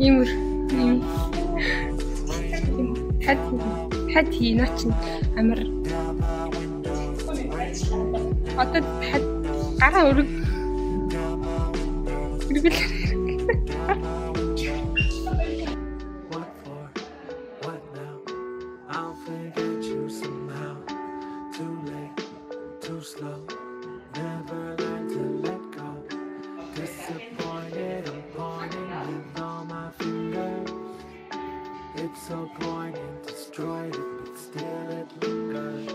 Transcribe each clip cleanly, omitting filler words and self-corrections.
Иймэр хад хийнэ ч амар одоо хад гараа өрг So poignant, destroyed it, but still it lingers.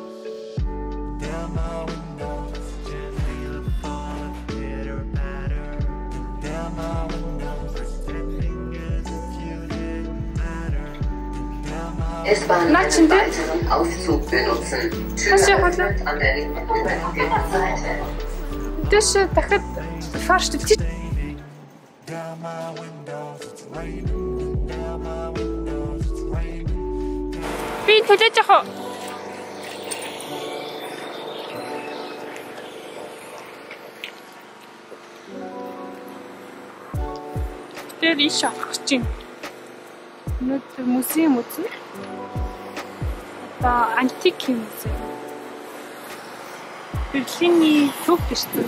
Down my windows, gently the fall of bitter matter. Down my windows, pretending as if you didn't matter. Down my S-Bahn weiteren Aufzug benutzen. Tür öffnet an der linken Seite. Дэш дахиад фарш down my windows, it's raining. Down my windows, it's raining. Би төлөж яах вэ? Тэр иш авах чинь. Өнөөдөр музейм үзнэ. Одоо антик музей. Берлиний төв биш үү?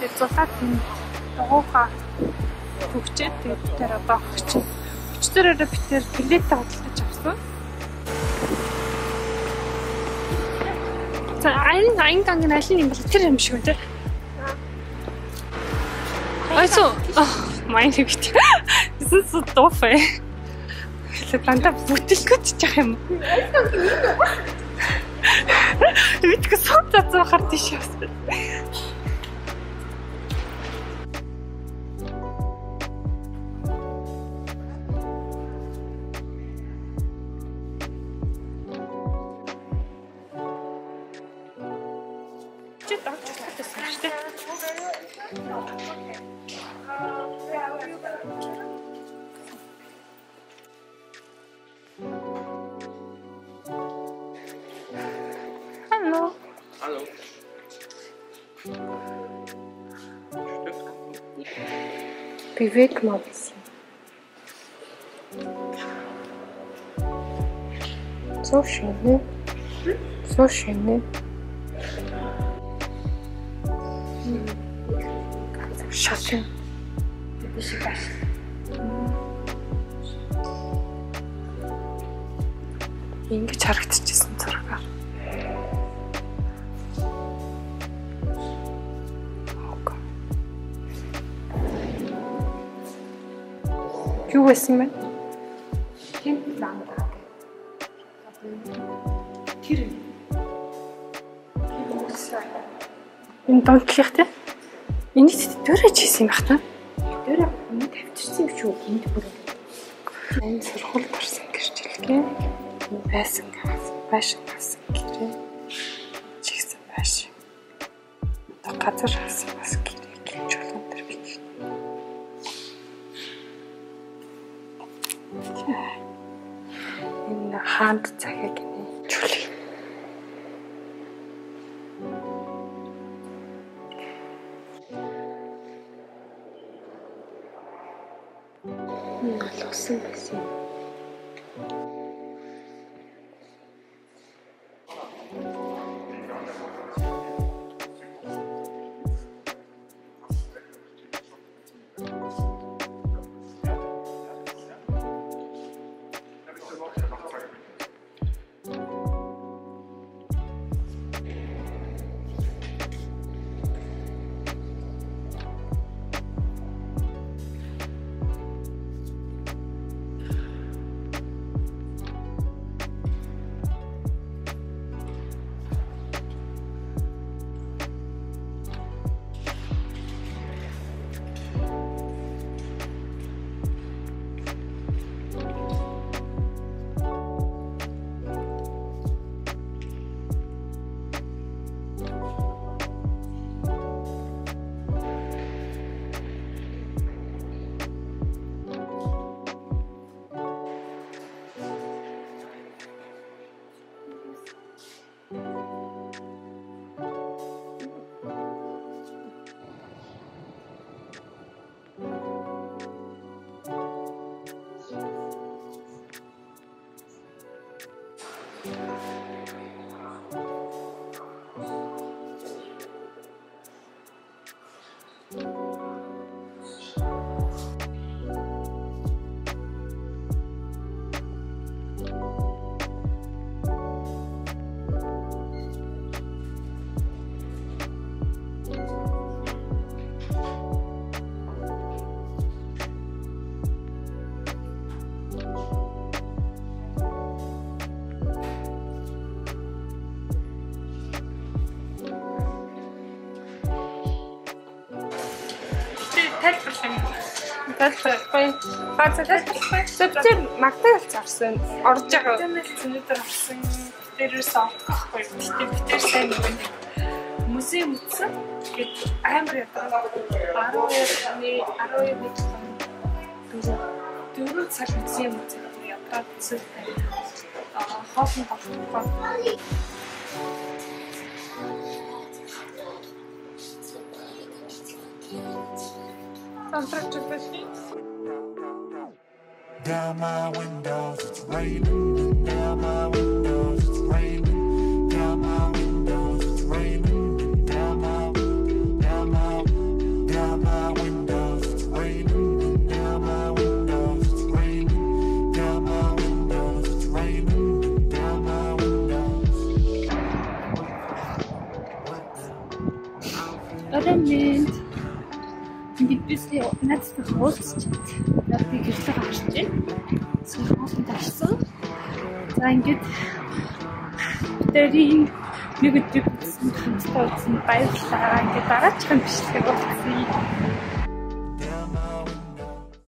Тэгээд зулаад дагууха төгчээд тэгээд тэр одоо авах чинь. Өчтөрөөр битэр билетээ худалдаж авсан. За айн гангийн аль нь юм бол тэр юм шиг үү те. Айсо майн хэвчээ. This is so tough. Тантаа бүтэлгүйч яах юм. Үтгэ сонцоо зохор тийш явсан. Hallo. Hallo. Beweg mal ein bisschen. So schön, ne? So schön, ne? Ganz Schatten. Ингэж харагдчихсан зургаар. Юу байсан бэ? Тийм ламдаа. Тэр. Энэ донтлих те? Энийг дөрөж хийсэн юм бах та. Дөрөв энэ тавьчихсан юм шүү. Энд бүр. Энэ сургууль гарсан гэрчлэгээ. Байсан гасан гэрээ. Чигсэн байш. Газар хасан бас гэрээ гинж болон тэр бич. Энэ хаанд цагийг нээжүүлээ. Алгасан байсан юм. Тайлбарлахгүй. Тайлбарлахгүй. Зөвхөн магтаал зарсан. Орж байгаа. Өнөөдөр орсон. Дээрээс авахгүй. Битэр сайн нэг музей үзсэн. Тэгээд амар ядаа. 12 цаг үзсэн юм үзээ. Ядаад үзсэн. Хоолн тоглох. Down my windows, it's raining. Down my windows, it's raining. Down my windows, it's raining. Down my windows, it's raining. Down my windows, it's raining. Down my windows, it's raining. Down my windows. Оромент. Бидээсээ надад хуулцчихэд би гэртээ гарч байна. Сүүлд тарсан. За ингээд бидэрийн нэг өдөр хамтдаа үзсэн баярлалаа. Ингээд дараачихын бичлэгээ болгосон.